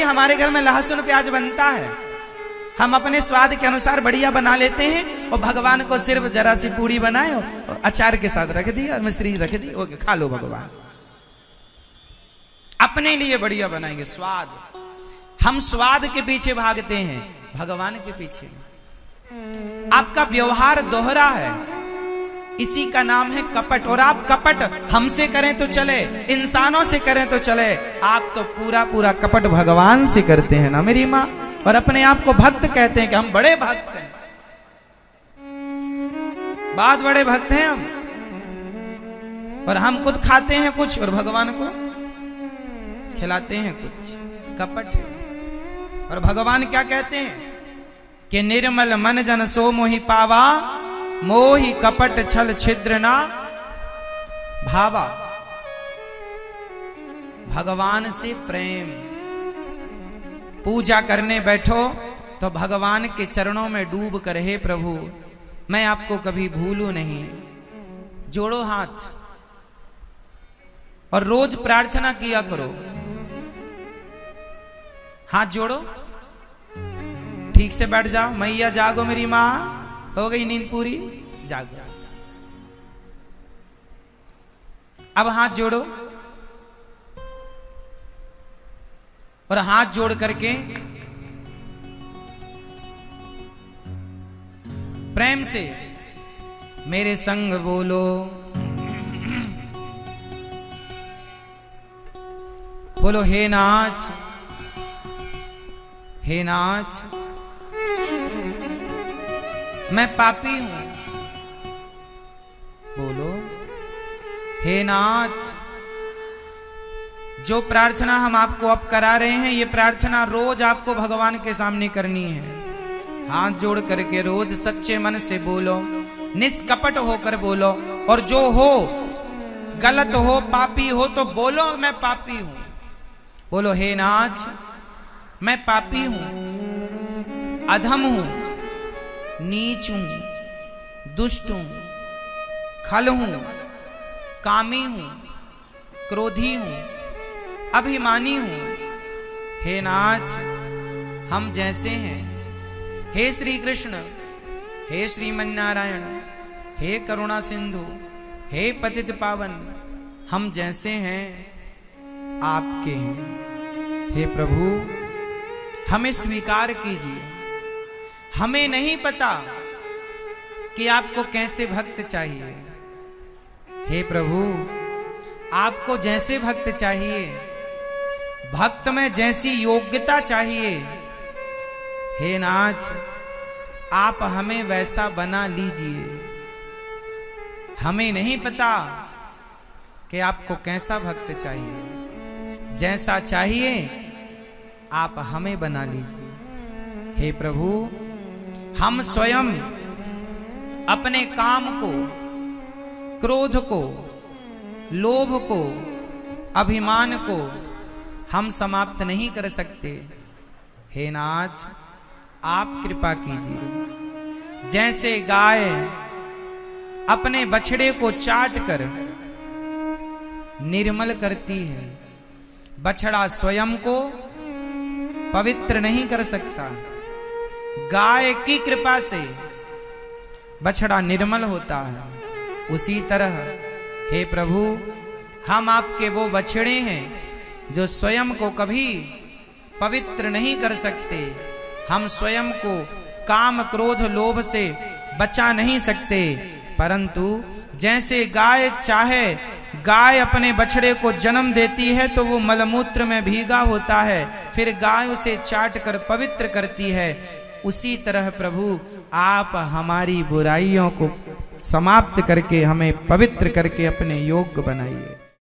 हमारे घर में लहसुन प्याज बनता है, हम अपने स्वाद के अनुसार बढ़िया बना लेते हैं और भगवान को सिर्फ जरा सी पूड़ी बनाए और अचार के साथ रख दी और मिश्री रख दी, ओके खा लो भगवान। अपने लिए बढ़िया बनाएंगे स्वाद। हम स्वाद के पीछे भागते हैं, भगवान के पीछे। आपका व्यवहार दोहरा है, इसी का नाम है कपट। और आप कपट हमसे करें तो चले, इंसानों से करें तो चले, आप तो पूरा पूरा कपट भगवान से करते हैं ना मेरी माँ। और अपने आप को भक्त कहते हैं कि हम बड़े भक्त हैं, बहुत बड़े भक्त हैं हम। और हम खुद खाते हैं कुछ और भगवान को खिलाते हैं कुछ, कपट है। और भगवान क्या कहते हैं कि निर्मल मन जन सो मोहि पावा, मोहि कपट छल छिद्र ना भावा। भगवान से प्रेम, पूजा करने बैठो तो भगवान के चरणों में डूब कर, हे प्रभु मैं आपको कभी भूलूं नहीं। जोड़ो हाथ और रोज प्रार्थना किया करो। हाथ जोड़ो, ठीक से बैठ जाओ। मैया जागो मेरी माँ, हो गई नींद पूरी, जागो। अब हाथ जोड़ो और हाथ जोड़ करके प्रेम से मेरे संग बोलो, बोलो हे नाथ, हे नाथ मैं पापी हूं। बोलो हे नाथ, जो प्रार्थना हम आपको अब करा रहे हैं, ये प्रार्थना रोज आपको भगवान के सामने करनी है। हाथ जोड़ करके रोज सच्चे मन से बोलो, निष्कपट होकर बोलो। और जो हो, गलत हो, पापी हो तो बोलो मैं पापी हूं। बोलो हे नाथ मैं पापी हूं, अधम हूं, नीच हूं, दुष्ट हूं, खल हूं, कामी हूं, क्रोधी हूं, अभिमानी हूं। हे नाथ हम जैसे हैं, हे श्री कृष्ण, हे श्रीमन नारायण, हे करुणा सिंधु, हे पतित पावन, हम जैसे हैं आपके हैं। हे प्रभु हमें स्वीकार कीजिए। हमें नहीं पता कि आपको कैसे भक्त चाहिए। हे प्रभु आपको जैसे भक्त चाहिए, भक्त में जैसी योग्यता चाहिए, हे नाथ आप हमें वैसा बना लीजिए। हमें नहीं पता कि आपको कैसा भक्त चाहिए, जैसा चाहिए आप हमें बना लीजिए। हे प्रभु हम स्वयं अपने काम को, क्रोध को, लोभ को, अभिमान को हम समाप्त नहीं कर सकते। हे नाथ आप कृपा कीजिए। जैसे गाय अपने बछड़े को चाट कर निर्मल करती है, बछड़ा स्वयं को पवित्र नहीं कर सकता, गाय की कृपा से बछड़ा निर्मल होता है। उसी तरह हे प्रभु हम आपके वो बछड़े हैं जो स्वयं को कभी पवित्र नहीं कर सकते। हम स्वयं को काम, क्रोध, लोभ से बचा नहीं सकते, परंतु जैसे गाय चाहे, गाय अपने बछड़े को जन्म देती है तो वो मलमूत्र में भीगा होता है, फिर गाय उसे चाट कर पवित्र करती है। उसी तरह प्रभु आप हमारी बुराइयों को समाप्त करके हमें पवित्र करके अपने योग्य बनाइए।